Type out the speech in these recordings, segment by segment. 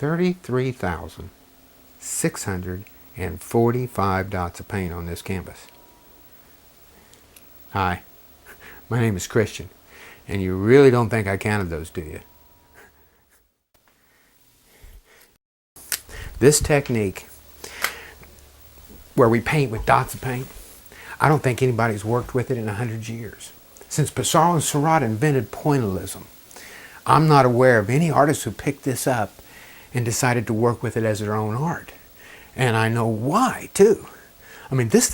33,645 dots of paint on this canvas. Hi, my name is Christian, and you really don't think I counted those, do you? This technique, where we paint with dots of paint, I don't think anybody's worked with it in 100 years. Since Pissarro and Seurat invented pointillism, I'm not aware of any artist who picked this up and decided to work with it as their own art. And I know why, too. I mean, this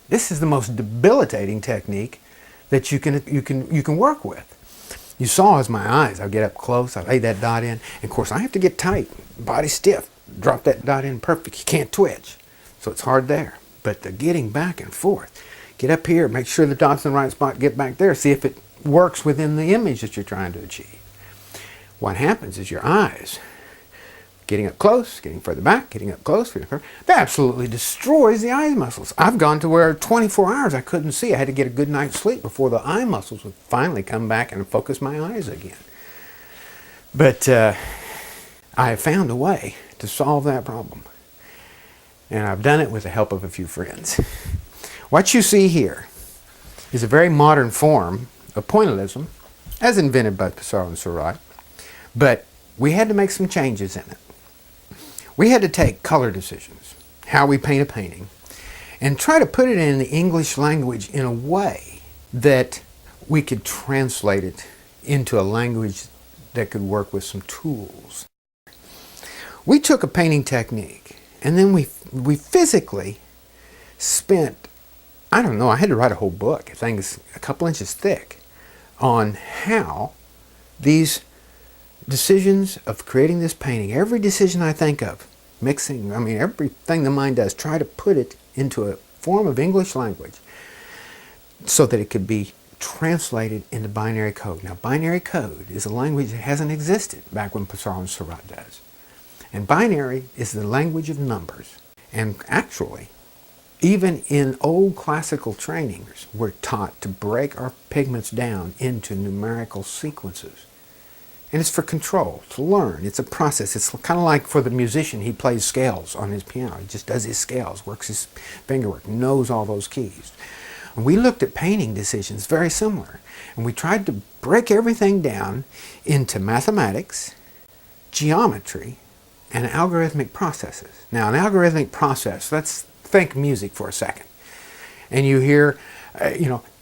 is the most debilitating technique that you can work with. You saw as my eyes, I get up close, I lay that dot in, and of course I have to get tight, body stiff, drop that dot in perfect. You can't twitch, so it's hard there. But the getting back and forth, get up here, make sure the dot's in the right spot, get back there, see if it works within the image that you're trying to achieve. What happens is your eyes, getting up close, getting further back, getting up close, getting further, that absolutely destroys the eye muscles. I've gone to where 24 hours I couldn't see. I had to get a good night's sleep before the eye muscles would finally come back and focus my eyes again. But I have found a way to solve that problem. And I've done it with the help of a few friends. What you see here is a very modern form of pointillism, as invented by Pissarro and Seurat, but we had to make some changes in it. We had to take color decisions, how we paint a painting, and try to put it in the English language in a way that we could translate it into a language that could work with some tools. We took a painting technique, and then we physically spent, I don't know, I had to write a whole book, I think it's a couple inches thick, on how these decisions of creating this painting, every decision I think of, mixing, I mean everything the mind does, try to put it into a form of English language so that it could be translated into binary code. Now binary code is a language that hasn't existed back when Pissarro and Seurat does. And binary is the language of numbers. And actually, even in old classical trainings, we're taught to break our pigments down into numerical sequences. And it's for control, to learn. It's a process. It's kind of like for the musician, he plays scales on his piano. He just does his scales, works his fingerwork, knows all those keys. And we looked at painting decisions very similar. And we tried to break everything down into mathematics, geometry, and algorithmic processes. Now, an algorithmic process, let's think music for a second. And you hear,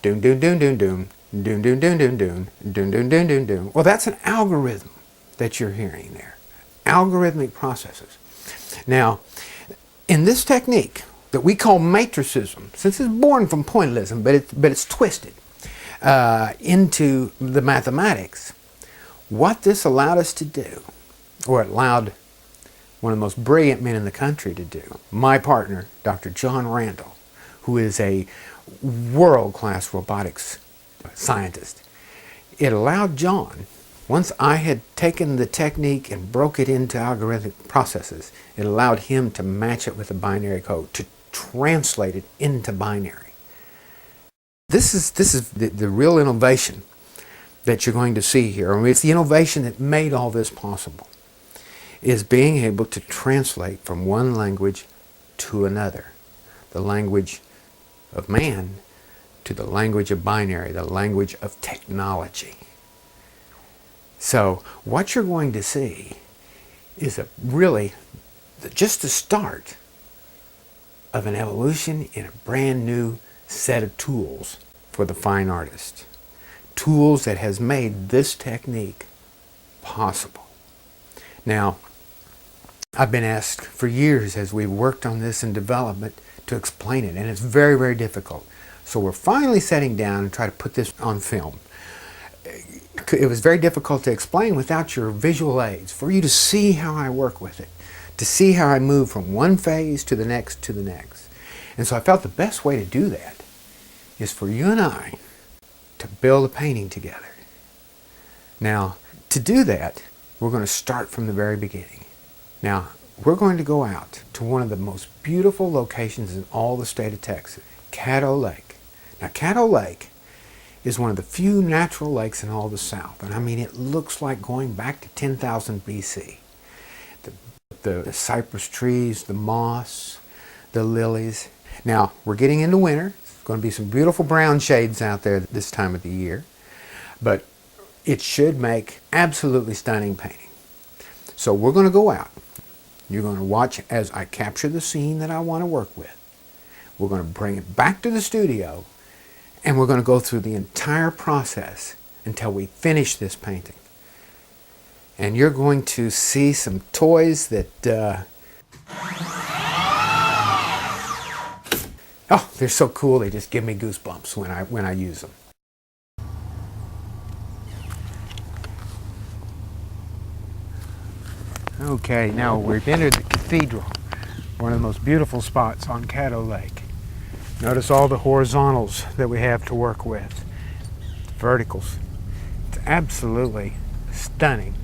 doom, doom, doom, doom, doom. Doom, doom, doom, doom, doom, doom, doom, doom, doom, doom. Well, that's an algorithm that you're hearing there. Algorithmic processes. Now, in this technique that we call matricism, since it's born from pointillism, but it's twisted into the mathematics, what this allowed us to do, or it allowed one of the most brilliant men in the country to do, my partner, Dr. John Randall, who is a world-class robotics scientist. It allowed John, once I had taken the technique and broke it into algorithmic processes, it allowed him to match it with a binary code, to translate it into binary. This is the real innovation that you're going to see here. I mean, it's the innovation that made all this possible, is being able to translate from one language to another, the language of man to the language of binary, the language of technology. So what you're going to see is just the start of an evolution in a brand new set of tools for the fine artist. Tools that has made this technique possible. Now, I've been asked for years as we've worked on this in development to explain it, and it's very, very difficult. So we're finally sitting down and try to put this on film. It was very difficult to explain without your visual aids, for you to see how I work with it, to see how I move from one phase to the next to the next. And so I felt the best way to do that is for you and I to build a painting together. Now, to do that, we're going to start from the very beginning. Now, we're going to go out to one of the most beautiful locations in all the state of Texas, Caddo Lake. Now, Caddo Lake is one of the few natural lakes in all the South. And I mean, it looks like going back to 10,000 BC. the cypress trees, the moss, the lilies. Now, we're getting into winter. There's going to be some beautiful brown shades out there this time of the year, but it should make absolutely stunning painting. So we're going to go out. You're going to watch as I capture the scene that I want to work with. We're going to bring it back to the studio, and we're going to go through the entire process until we finish this painting. And you're going to see some toys that, oh, they're so cool, they just give me goosebumps when I use them. Okay, now we've entered the cathedral, one of the most beautiful spots on Caddo Lake. Notice all the horizontals that we have to work with, verticals. It's absolutely stunning.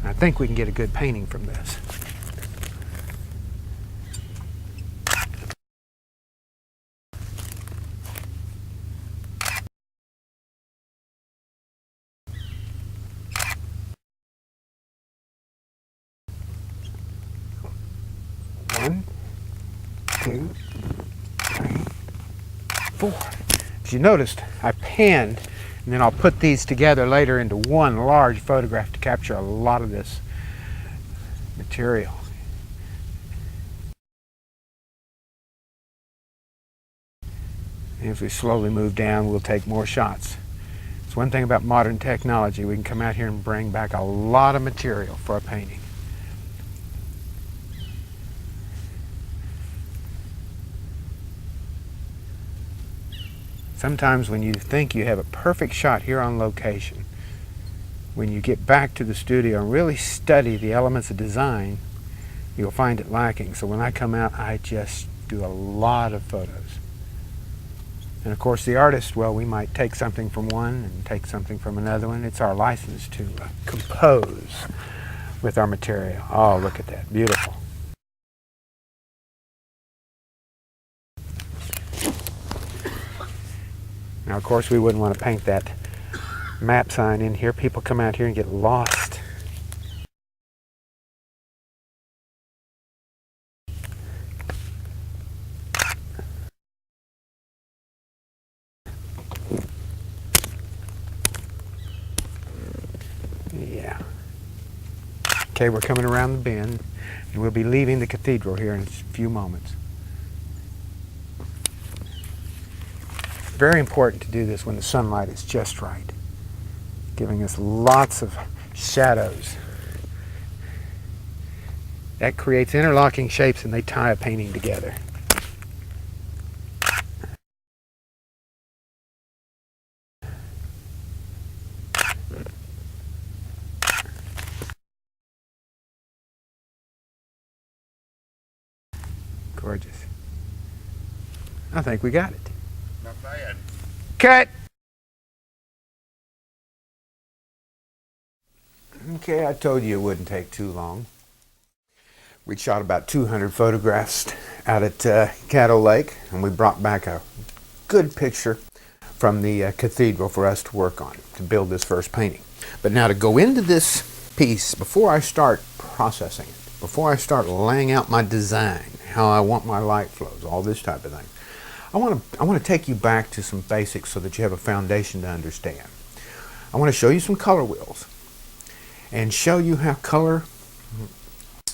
I think we can get a good painting from this. One, two, three, four. As you noticed, I panned, and then I'll put these together later into one large photograph to capture a lot of this material. And as we slowly move down, we'll take more shots. It's one thing about modern technology. We can come out here and bring back a lot of material for a painting. Sometimes when you think you have a perfect shot here on location, when you get back to the studio and really study the elements of design, you'll find it lacking. So when I come out, I just do a lot of photos. And of course the artist, well, we might take something from one and take something from another one. It's our license to compose with our material. Oh, look at that, beautiful. Now, of course, we wouldn't want to paint that map sign in here. People come out here and get lost. Yeah. Okay, we're coming around the bend, and we'll be leaving the cathedral here in a few moments. Very important to do this when the sunlight is just right, giving us lots of shadows. That creates interlocking shapes, and they tie a painting together. Gorgeous. I think we got it. Not bad. Cut! Okay, I told you it wouldn't take too long. We shot about 200 photographs out at Caddo Lake, and we brought back a good picture from the cathedral for us to work on, to build this first painting. But now to go into this piece, before I start processing it, before I start laying out my design, how I want my light flows, all this type of thing, I want to take you back to some basics so that you have a foundation to understand. I want to show you some color wheels and show you how color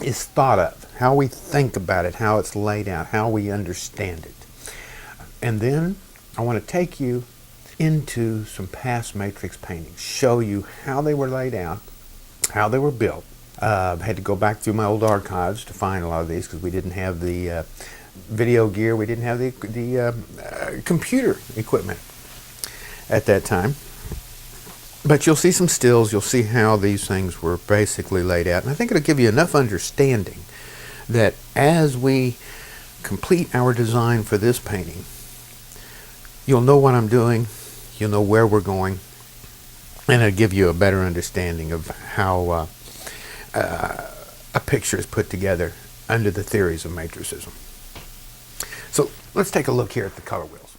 is thought of, how we think about it, how it's laid out, how we understand it. And then I want to take you into some past matrix paintings, show you how they were laid out, how they were built. I had to go back through my old archives to find a lot of these because we didn't have the video gear, we didn't have the computer equipment at that time. But you'll see some stills, you'll see how these things were basically laid out. And I think it'll give you enough understanding that as we complete our design for this painting, you'll know what I'm doing, you'll know where we're going, and it'll give you a better understanding of how a picture is put together under the theories of matricism. So let's take a look here at the color wheels.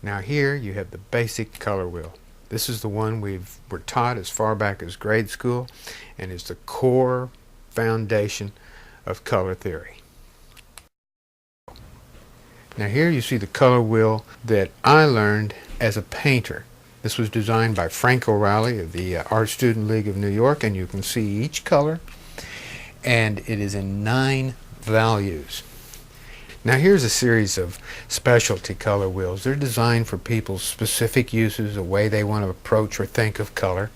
Now here you have the basic color wheel. This is the one we're taught as far back as grade school and is the core foundation of color theory. Now here you see the color wheel that I learned as a painter. This was designed by Frank O'Reilly of the Art Student League of New York, and you can see each color, and it is in 9 values. Now here's a series of specialty color wheels. They're designed for people's specific uses, the way they want to approach or think of color.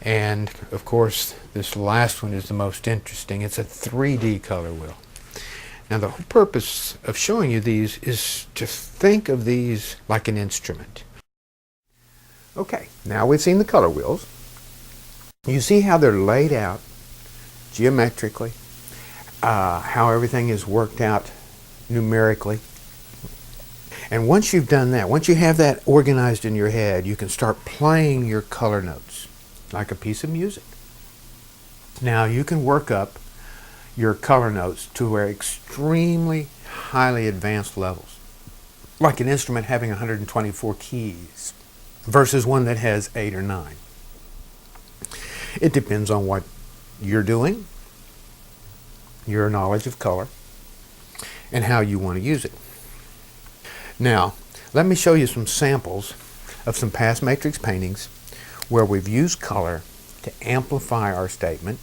And of course, this last one is the most interesting. It's a 3D color wheel. Now the whole purpose of showing you these is to think of these like an instrument. Okay, now we've seen the color wheels. You see how they're laid out geometrically, how everything is worked out numerically. And once you've done that, once you have that organized in your head, you can start playing your color notes like a piece of music. Now you can work up your color notes to extremely highly advanced levels, like an instrument having 124 keys versus one that has 8 or 9. It depends on what you're doing, your knowledge of color, and how you want to use it. Now, let me show you some samples of some past matrix paintings where we've used color to amplify our statement,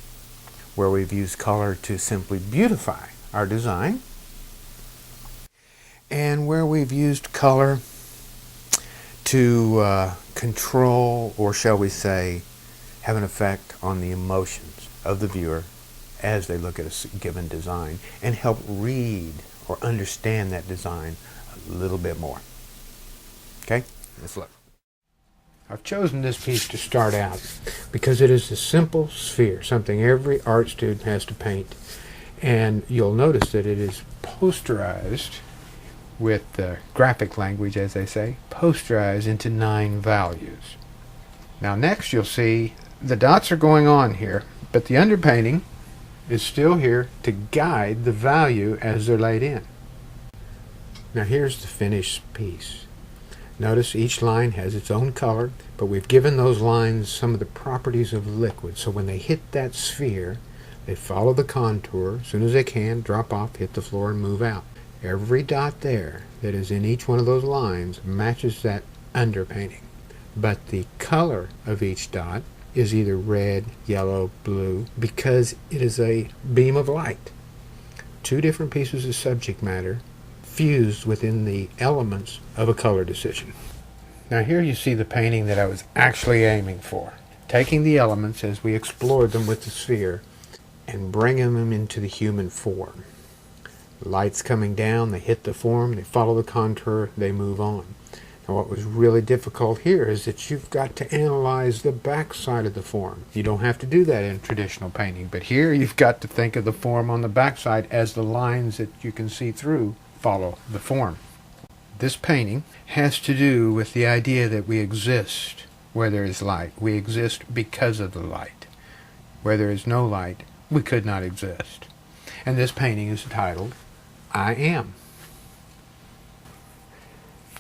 where we've used color to simply beautify our design, and where we've used color to control, or shall we say, have an effect on the emotions of the viewer as they look at a given design and help read or understand that design a little bit more. Okay, let's look. I've chosen this piece to start out because it is a simple sphere, something every art student has to paint. And you'll notice that it is posterized with graphic language, as they say, posterized into 9 values. Now next you'll see the dots are going on here, but the underpainting is still here to guide the value as they're laid in. Now here's the finished piece. Notice each line has its own color, but we've given those lines some of the properties of liquid, so when they hit that sphere, they follow the contour. As soon as they can, drop off, hit the floor, and move out. Every dot there that is in each one of those lines matches that underpainting, but the color of each dot is either red, yellow, blue, because it is a beam of light. 2 different pieces of subject matter fused within the elements of a color decision. Now here you see the painting that I was actually aiming for, taking the elements as we explored them with the sphere and bringing them into the human form. Lights coming down, they hit the form, they follow the contour, they move on. Now what was really difficult here is that you've got to analyze the back side of the form. You don't have to do that in traditional painting, but here you've got to think of the form on the back side as the lines that you can see through follow the form. This painting has to do with the idea that we exist where there is light. We exist because of the light. Where there is no light, we could not exist. And this painting is titled, I Am.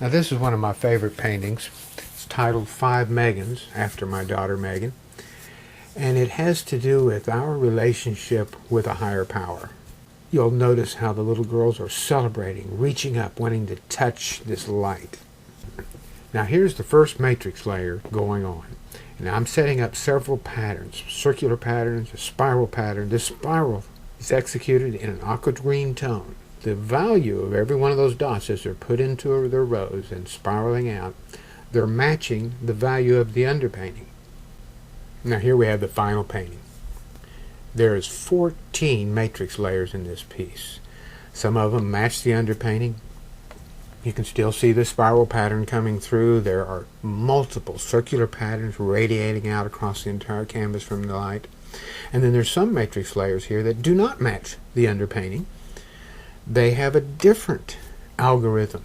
Now this is one of my favorite paintings. It's titled 5 Megans, after my daughter Megan. And it has to do with our relationship with a higher power. You'll notice how the little girls are celebrating, reaching up, wanting to touch this light. Now here's the first matrix layer going on. And I'm setting up several patterns, circular patterns, a spiral pattern. This spiral is executed in an aqua green tone. The value of every one of those dots as they're put into their rows and spiraling out, they're matching the value of the underpainting. Now here we have the final painting. There is 14 matrix layers in this piece. Some of them match the underpainting. You can still see the spiral pattern coming through. There are multiple circular patterns radiating out across the entire canvas from the light. And then there's some matrix layers here that do not match the underpainting. They have a different algorithm,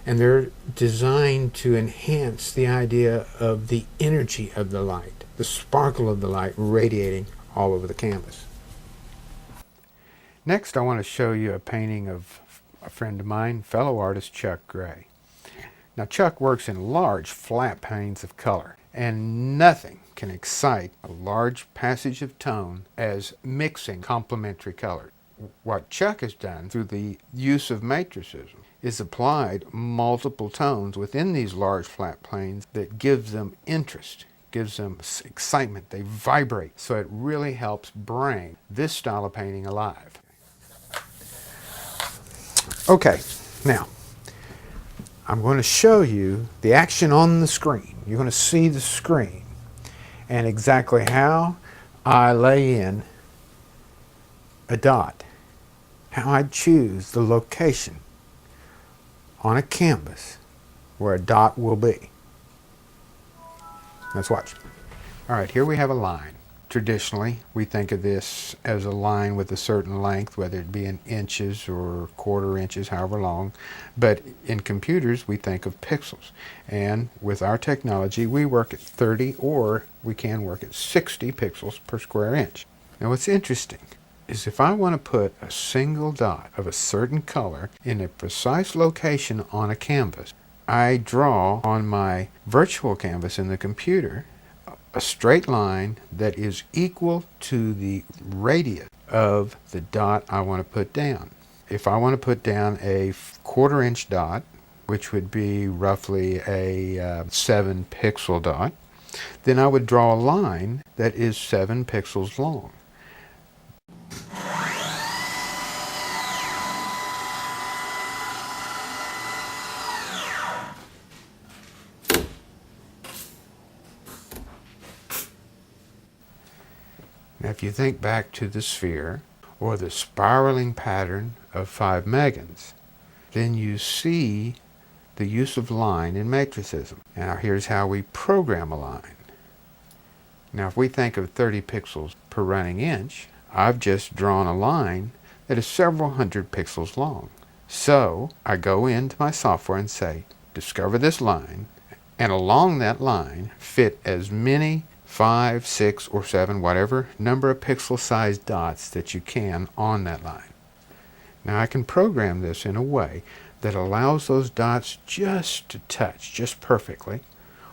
and they're designed to enhance the idea of the energy of the light, the sparkle of the light radiating all over the canvas. Next, I want to show you a painting of a friend of mine, fellow artist Chuck Gray. Now Chuck works in large flat planes of color, and nothing can excite a large passage of tone as mixing complementary colors. What Chuck has done through the use of matricism is applied multiple tones within these large flat planes that gives them interest, gives them excitement, they vibrate, so it really helps bring this style of painting alive. Okay, now I'm going to show you the action on the screen. You're going to see the screen and exactly how I lay in a dot, how I choose the location on a canvas where a dot will be. Let's watch. All right, here we have a line. Traditionally, we think of this as a line with a certain length, whether it be in inches or quarter inches, however long. But in computers, we think of pixels. And with our technology, we work at 30 or we can work at 60 pixels per square inch. Now, what's interesting is if I want to put a single dot of a certain color in a precise location on a canvas, I draw on my virtual canvas in the computer a straight line that is equal to the radius of the dot I want to put down. If I want to put down a quarter-inch dot, which would be roughly a 7 pixel dot, then I would draw a line that is 7 pixels long. Now, if you think back to the sphere or the spiraling pattern of 5 megons, then you see the use of line in matricism. Now, here's how we program a line. Now, if we think of 30 pixels per running inch, I've just drawn a line that is several hundred pixels long. So I go into my software and say, discover this line, and along that line fit as many 5, 6, or 7, whatever number of pixel-sized dots that you can on that line. Now I can program this in a way that allows those dots just to touch, just perfectly,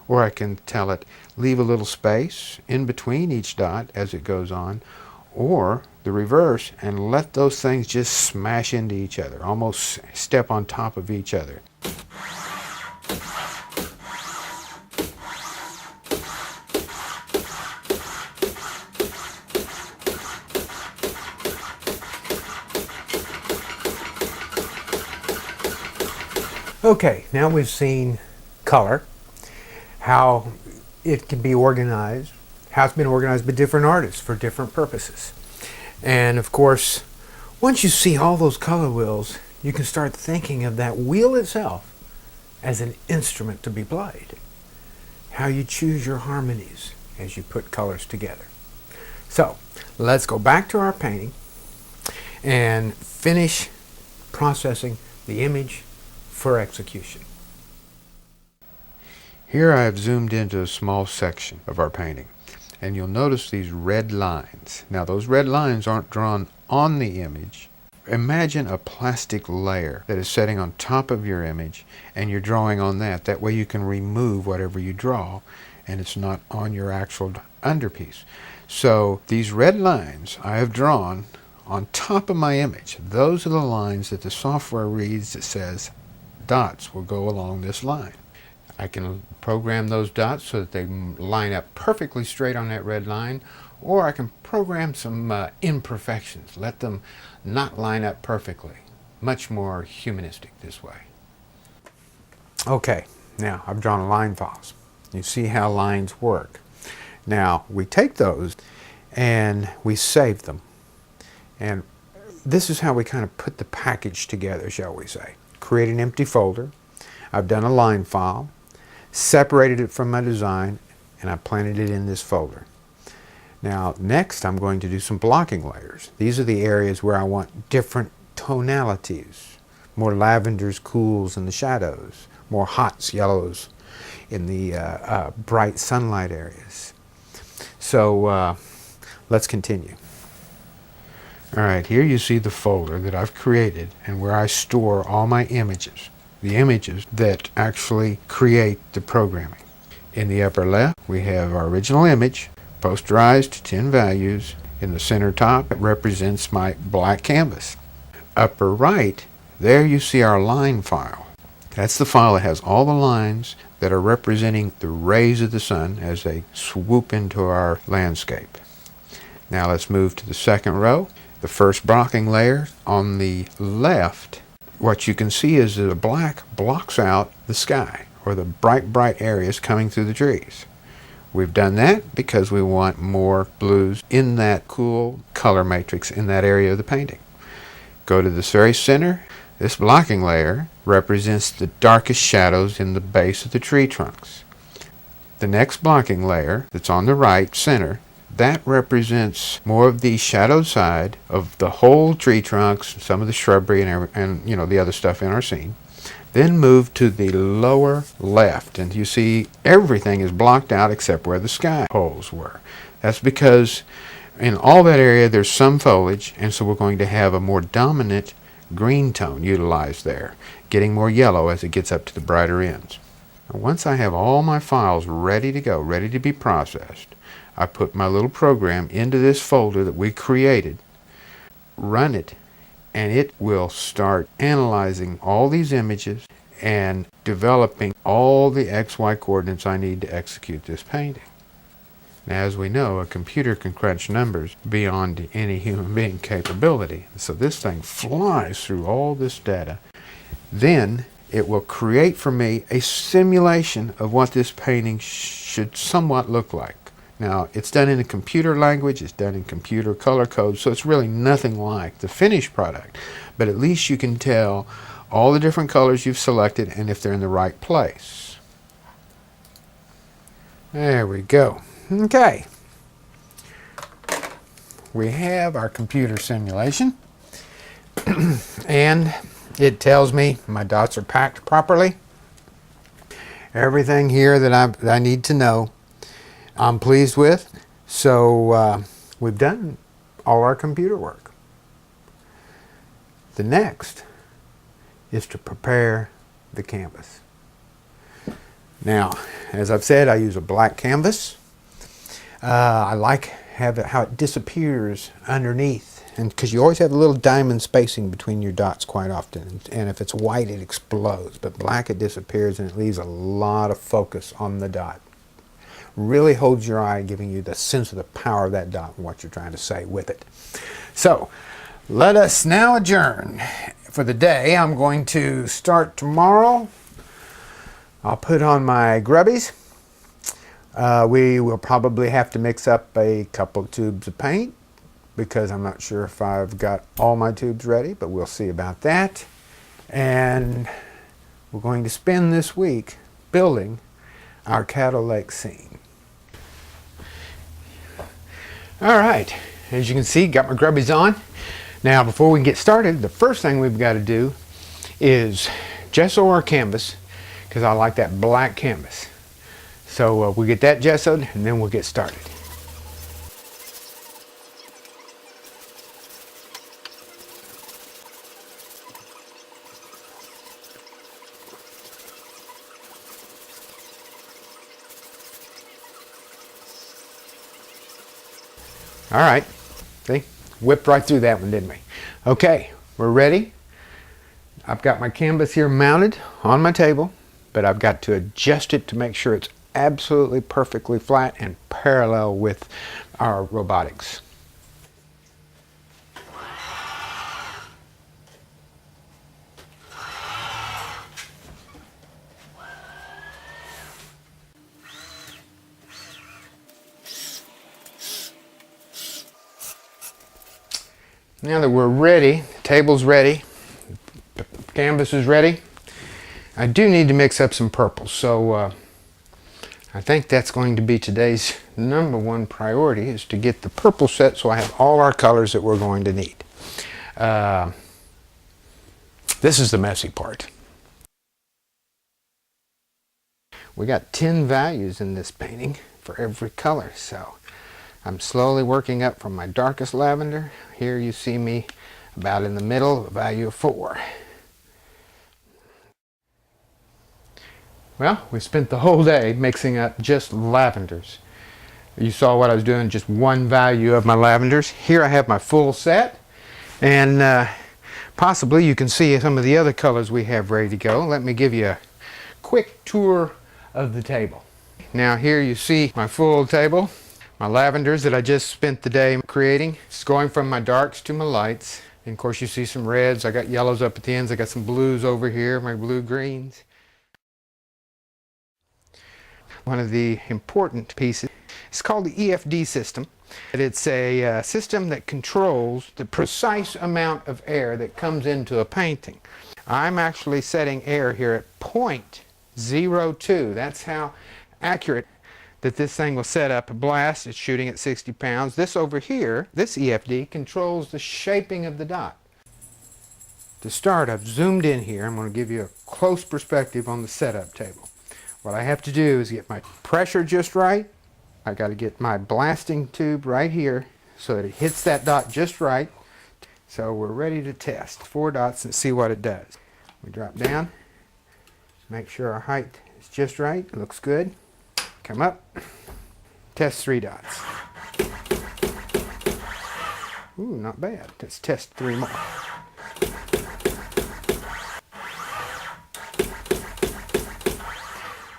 or I can tell it, leave a little space in between each dot as it goes on, or the reverse, and let those things just smash into each other, almost step on top of each other. Okay, now we've seen color, how it can be organized, how it's been organized by different artists for different purposes. And of course, once you see all those color wheels, you can start thinking of that wheel itself as an instrument to be played. How you choose your harmonies as you put colors together. So, let's go back to our painting and finish processing the image for execution. Here I have zoomed into a small section of our painting, and you'll notice these red lines. Now those red lines aren't drawn on the image. Imagine a plastic layer that is setting on top of your image, and you're drawing on that. That way you can remove whatever you draw, and it's not on your actual underpiece. So these red lines I have drawn on top of my image. Those are the lines that the software reads that says dots will go along this line. I can program those dots so that they line up perfectly straight on that red line, or I can program some imperfections, let them not line up perfectly. Much more humanistic this way. Okay, now I've drawn line files. You see how lines work. Now we take those and we save them. And this is how we kind of put the package together, shall we say. Create an empty folder. I've done a line file, separated it from my design, and I planted it in this folder. Now next I'm going to do some blocking layers. These are the areas where I want different tonalities. More lavenders, cools in the shadows. More hots, yellows in the bright sunlight areas. So let's continue. All right, here you see the folder that I've created and where I store all my images. the images that actually create the programming. In the upper left, we have our original image, posterized 10 values. In the center top, it represents my black canvas. Upper right, there you see our line file. That's the file that has all the lines that are representing the rays of the sun as they swoop into our landscape. Now let's move to the second row. The first blocking layer on the left, what you can see is that the black blocks out the sky, or the bright areas coming through the trees. We've done that because we want more blues in that cool color matrix in that area of the painting. Go to the very center. This blocking layer represents the darkest shadows in the base of the tree trunks. The next blocking layer that's on the right center, that represents more of the shadowed side of the whole tree trunks, some of the shrubbery and the other stuff in our scene. Then move to the lower left, and you see everything is blocked out except where the sky holes were. That's because in all that area there's some foliage, and so we're going to have a more dominant green tone utilized there, getting more yellow as it gets up to the brighter ends. Now, once I have all my files ready to go, ready to be processed, I put my little program into this folder that we created, run it, and it will start analyzing all these images and developing all the XY coordinates I need to execute this painting. Now, as we know, a computer can crunch numbers beyond any human being capability. So this thing flies through all this data. Then it will create for me a simulation of what this painting should somewhat look like. Now, it's done in a computer language, it's done in computer color code, so it's really nothing like the finished product. But at least you can tell all the different colors you've selected and if they're in the right place. There we go. Okay. We have our computer simulation. And it tells me my dots are packed properly. Everything here that I need to know, I'm pleased with. So we've done all our computer work. The next is to prepare the canvas. Now, as I've said, I use a black canvas. I like how it disappears underneath, and because you always have a little diamond spacing between your dots quite often, and if it's white it explodes, but black it disappears and it leaves a lot of focus on the dot. Really holds your eye, giving you the sense of the power of that dot and what you're trying to say with it. So let us now adjourn for the day. I'm going to start tomorrow. I'll put on my grubbies. We will probably have to mix up a couple tubes of paint because I'm not sure if I've got all my tubes ready, but we'll see about that. And we're going to spend this week building our Cattle Lake scene. All right, as you can see, got my grubbies on. Now, before we get started, the first thing we've got to do is gesso our canvas, because I like that black canvas. So we'll get that gessoed and then we'll get started. All right, see, whipped right through that one, didn't we? Okay, we're ready. I've got my canvas here mounted on my table, but I've got to adjust it to make sure it's absolutely perfectly flat and parallel with our robotics. Now that we're ready, the table's ready, the canvas is ready, I do need to mix up some purples. So I think that's going to be today's #1 priority, is to get the purple set so I have all our colors that we're going to need. This is the messy part. We got 10 values in this painting for every color, so I'm slowly working up from my darkest lavender. Here you see me about in the middle, a value of 4. Well, we spent the whole day mixing up just lavenders. You saw what I was doing, just one value of my lavenders. Here I have my full set, and possibly you can see some of the other colors we have ready to go. Let me give you a quick tour of the table. Now here you see my full table, my lavenders that I just spent the day creating. It's going from my darks to my lights. And of course you see some reds, I got yellows up at the ends, I got some blues over here, my blue-greens. One of the important pieces is called the EFD system. It's a system that controls the precise amount of air that comes into a painting. I'm actually setting air here at 0.02. That's how accurate that this thing will set up a blast. It's shooting at 60 pounds. This over here, this EFD, controls the shaping of the dot. To start, I've zoomed in here. I'm going to give you a close perspective on the setup table. What I have to do is get my pressure just right. I got to get my blasting tube right here so that it hits that dot just right. So we're ready to test 4 dots and see what it does. We drop down, make sure our height is just right. It looks good. Come up, test 3 dots. Ooh, not bad. Let's test 3 more.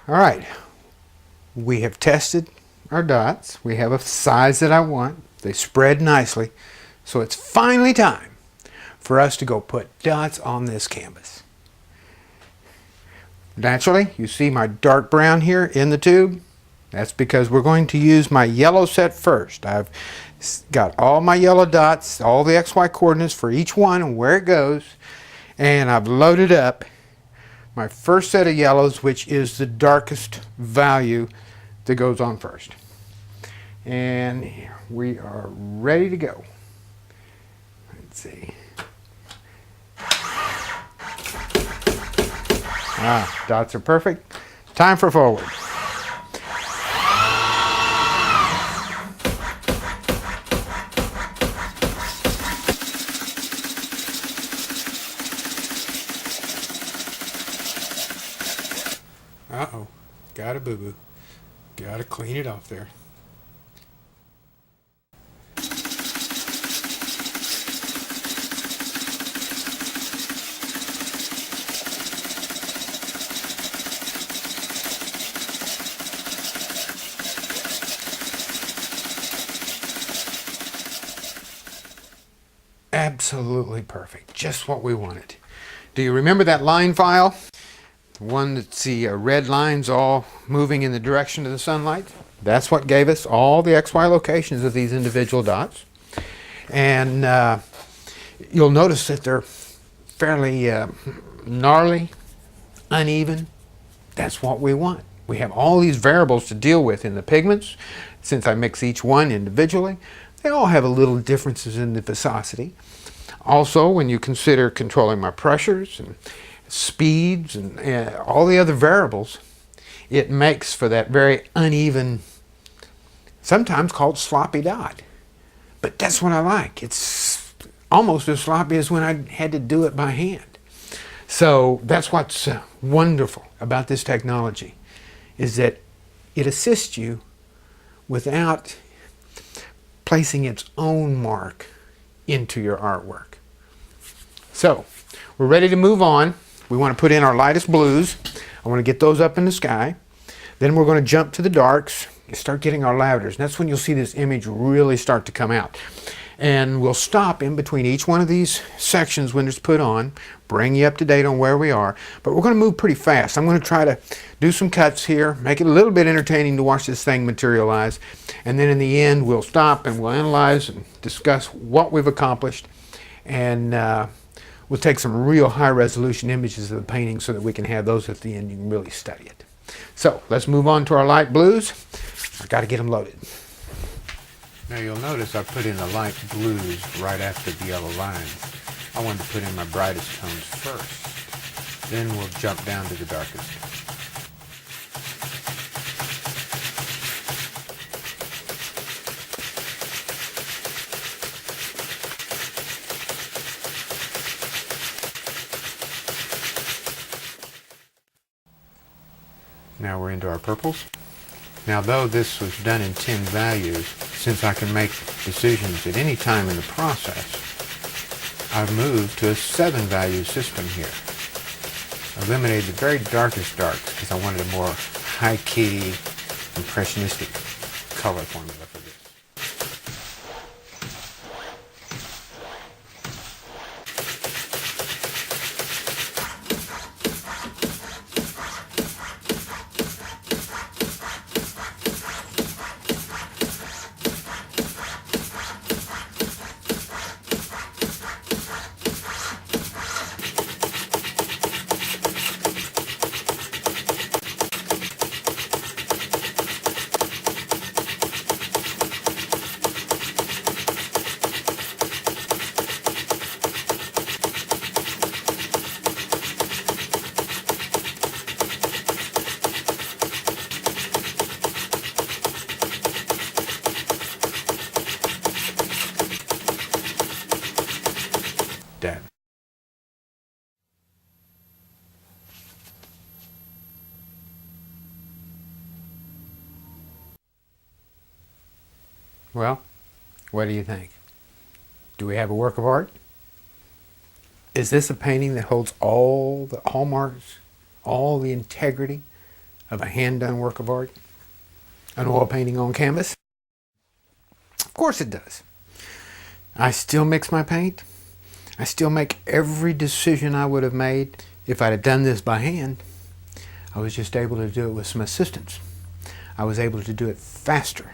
All right, we have tested our dots. We have a size that I want. They spread nicely. So it's finally time for us to go put dots on this canvas. Naturally, you see my dark brown here in the tube. That's because we're going to use my yellow set first. I've got all my yellow dots, all the XY coordinates for each one and where it goes. And I've loaded up my first set of yellows, which is the darkest value that goes on first. And we are ready to go. Let's see. Dots are perfect. Time for forward. Uh-oh, got a boo-boo. Gotta clean it off there. Absolutely perfect, just what we wanted. Do you remember that line file? The one that's the red lines all moving in the direction of the sunlight? That's what gave us all the XY locations of these individual dots. And you'll notice that they're fairly gnarly, uneven. That's what we want. We have all these variables to deal with in the pigments. Since I mix each one individually, they all have a little differences in the viscosity. Also, when you consider controlling my pressures and speeds and all the other variables, it makes for that very uneven, sometimes called sloppy dot. But that's what I like. It's almost as sloppy as when I had to do it by hand. So that's what's wonderful about this technology, is that it assists you without placing its own mark into your artwork. So we're ready to move on. We want to put in our lightest blues. I want to get those up in the sky. Then we're going to jump to the darks and start getting our lavenders. And that's when you'll see this image really start to come out. And we'll stop in between each one of these sections when it's put on, bring you up to date on where we are. But we're going to move pretty fast. I'm going to try to do some cuts here, make it a little bit entertaining to watch this thing materialize. And then in the end, we'll stop and we'll analyze and discuss what we've accomplished. And we'll take some real high resolution images of the painting so that we can have those at the end. You can really study it. So let's move on to our light blues. I've got to get them loaded. Now you'll notice I put in the light blues right after the yellow lines. I wanted to put in my brightest tones first. Then we'll jump down to the darkest. Now we're into our purples. Now, though this was done in 10 values, since I can make decisions at any time in the process, I've moved to a 7-value system here. I eliminated the very darkest darks because I wanted a more high-key, impressionistic color formula for this. Dead. Well, what do you think? Do we have a work of art? Is this a painting that holds all the hallmarks, all the integrity of a hand-done work of art? An oil painting on canvas? Of course it does. I still mix my paint. I still make every decision I would have made if I'd have done this by hand. I was just able to do it with some assistance. I was able to do it faster.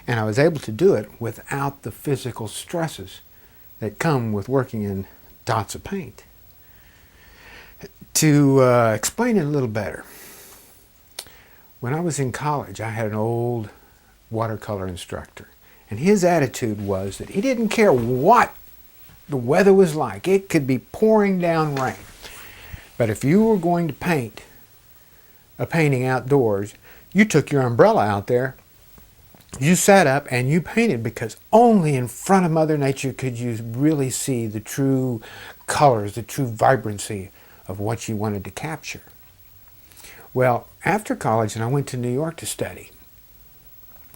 And I was able to do it without the physical stresses that come with working in dots of paint. To explain it a little better, when I was in college, I had an old watercolor instructor. And his attitude was that he didn't care what the weather was like. It could be pouring down rain. But if you were going to paint a painting outdoors, you took your umbrella out there, you sat up and you painted, because only in front of Mother Nature could you really see the true colors, the true vibrancy of what you wanted to capture. Well, after college, and I went to New York to study,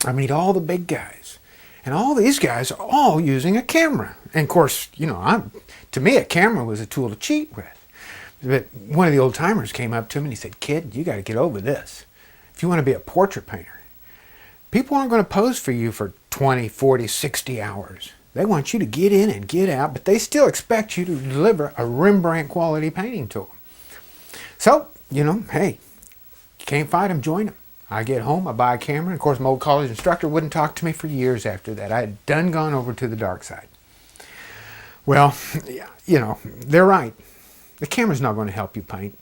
I meet all the big guys. And all these guys are all using a camera. And of course, you know, to me a camera was a tool to cheat with. But one of the old timers came up to me and he said, "Kid, you got to get over this. If you want to be a portrait painter, people aren't going to pose for you for 20, 40, 60 hours. They want you to get in and get out, but they still expect you to deliver a Rembrandt quality painting to them." So, you know, hey, you can't fight them, join them. I get home, I buy a camera, and of course my old college instructor wouldn't talk to me for years after that. I had done gone over to the dark side. Well, you know, they're right. The camera's not going to help you paint.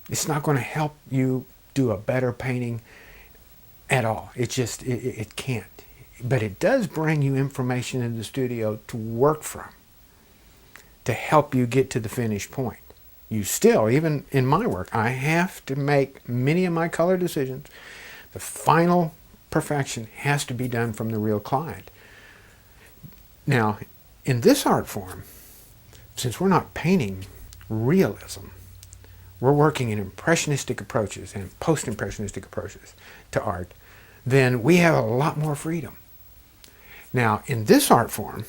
It's not going to help you do a better painting at all. It just, it can't. But it does bring you information in the studio to work from, to help you get to the finished point. You still, even in my work, I have to make many of my color decisions. The final perfection has to be done from the real client. Now, in this art form, since we're not painting realism, we're working in impressionistic approaches and post-impressionistic approaches to art, then we have a lot more freedom. Now, in this art form,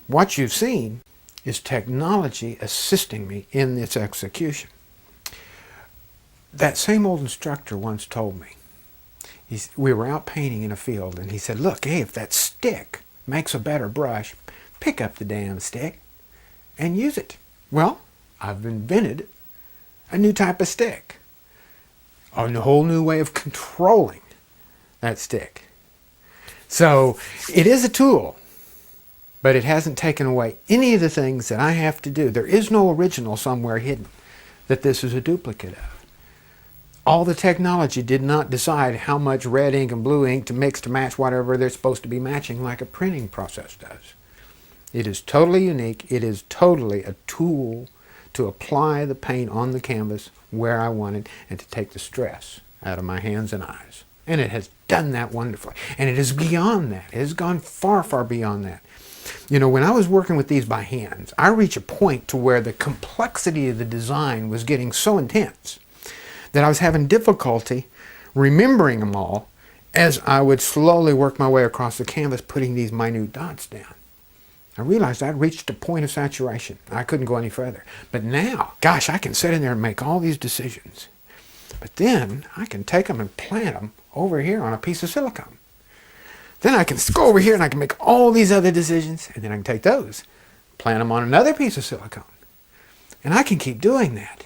what you've seen is technology assisting me in its execution. That same old instructor once told me, we were out painting in a field, and he said, "Look, hey, if that stick makes a better brush, pick up the damn stick and use it." Well, I've invented a new type of stick, a whole new way of controlling that stick. So it is a tool, but it hasn't taken away any of the things that I have to do. There is no original somewhere hidden that this is a duplicate of. All the technology did not decide how much red ink and blue ink to mix to match whatever they're supposed to be matching like a printing process does. It is totally unique. It is totally a tool to apply the paint on the canvas where I want it and to take the stress out of my hands and eyes. And it has done that wonderfully. And it is beyond that. It has gone far, far beyond that. You know, when I was working with these by hands, I reached a point to where the complexity of the design was getting so intense that I was having difficulty remembering them all as I would slowly work my way across the canvas putting these minute dots down. I realized I'd reached a point of saturation. I couldn't go any further. But now, gosh, I can sit in there and make all these decisions. But then I can take them and plant them over here on a piece of silicone. Then I can go over here and I can make all these other decisions, and then I can take those, plant them on another piece of silicone. And I can keep doing that.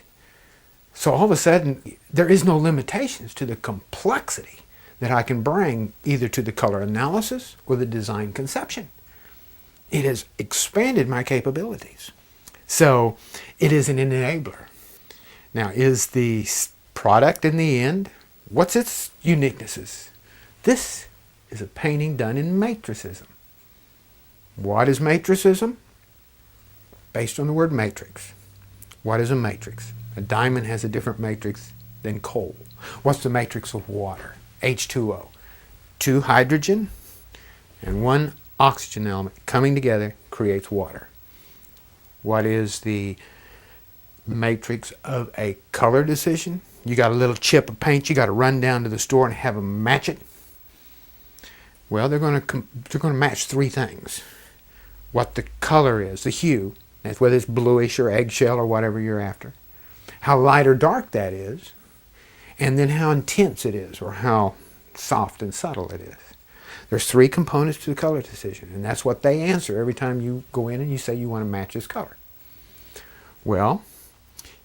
So all of a sudden, there is no limitations to the complexity that I can bring either to the color analysis or the design conception. It has expanded my capabilities. So it is an enabler. Now, is the product in the end, what's its uniquenesses? This is a painting done in matricism. What is matricism? Based on the word matrix. What is a matrix? A diamond has a different matrix than coal. What's the matrix of water? H2O. 2 hydrogen and 1 oxygen element coming together creates water. What is the matrix of a color decision? You got a little chip of paint, you got to run down to the store and have them match it. Well, they're going to match 3 things. What the color is, the hue, that's whether it's bluish or eggshell or whatever you're after. How light or dark that is, and then how intense it is or how soft and subtle it is. There's 3 components to the color decision, and that's what they answer every time you go in and you say you want to match this color. Well,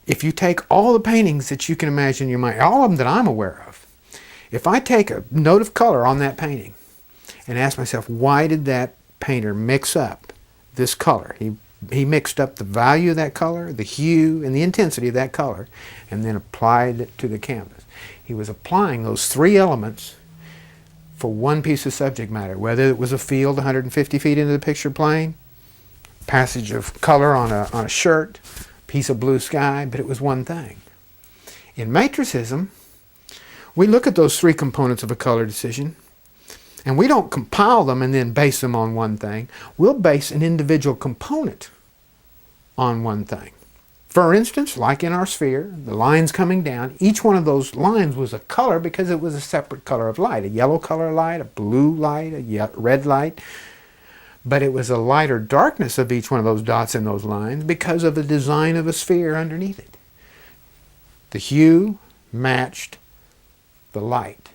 if you take all the paintings that you can imagine in your mind, all of them that I'm aware of, if I take a note of color on that painting and ask myself, why did that painter mix up this color? He mixed up the value of that color, the hue, and the intensity of that color, and then applied it to the canvas. He was applying those 3 elements for one piece of subject matter, whether it was a field 150 feet into the picture plane, passage of color on a shirt, piece of blue sky, but it was one thing. In matricism, we look at those 3 components of a color decision, and we don't compile them and then base them on one thing. We'll base an individual component on one thing. For instance, like in our sphere, the lines coming down, each one of those lines was a color because it was a separate color of light. A yellow color light, a blue light, a red light. But it was a light or darkness of each one of those dots in those lines because of the design of a sphere underneath it. The hue matched the light.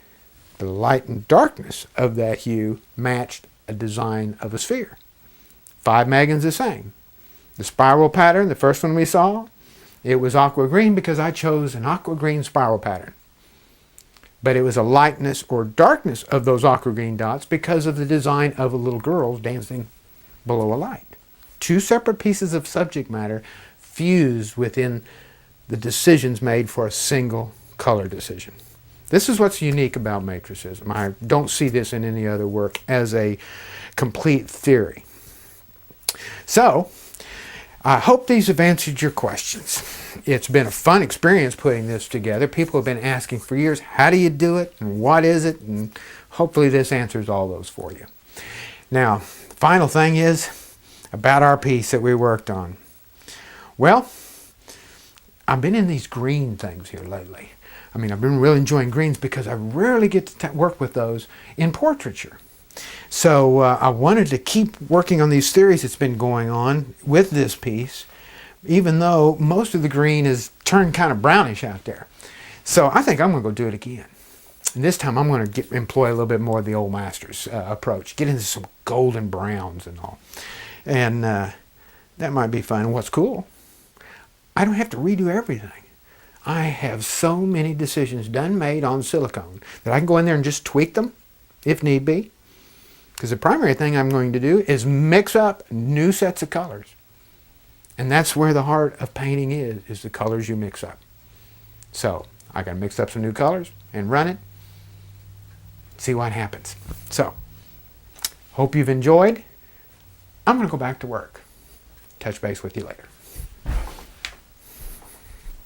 The light and darkness of that hue matched a design of a sphere. 5 Megan's the same. The spiral pattern, the first one we saw, it was aqua green because I chose an aqua green spiral pattern. But it was a lightness or darkness of those aqua green dots because of the design of a little girl dancing below a light. 2 separate pieces of subject matter fused within the decisions made for a single color decision. This is what's unique about matricism. I don't see this in any other work as a complete theory. So, I hope these have answered your questions. It's been a fun experience putting this together. People have been asking for years, how do you do it and what is it? And hopefully this answers all those for you. Now, the final thing is about our piece that we worked on. Well, I've been in these green things here lately. I mean, I've been really enjoying greens because I rarely get to work with those in portraiture. So I wanted to keep working on these theories that's been going on with this piece, even though most of the green is turned kind of brownish out there. So I think I'm going to go do it again. And this time I'm going to employ a little bit more of the old master's approach, get into some golden browns and all. And that might be fun. And what's cool, I don't have to redo everything. I have so many decisions made on silicone that I can go in there and just tweak them if need be. Because the primary thing I'm going to do is mix up new sets of colors. And that's where the heart of painting is the colors you mix up. So I got to mix up some new colors and run it, see what happens. So, hope you've enjoyed. I'm going to go back to work. Touch base with you later.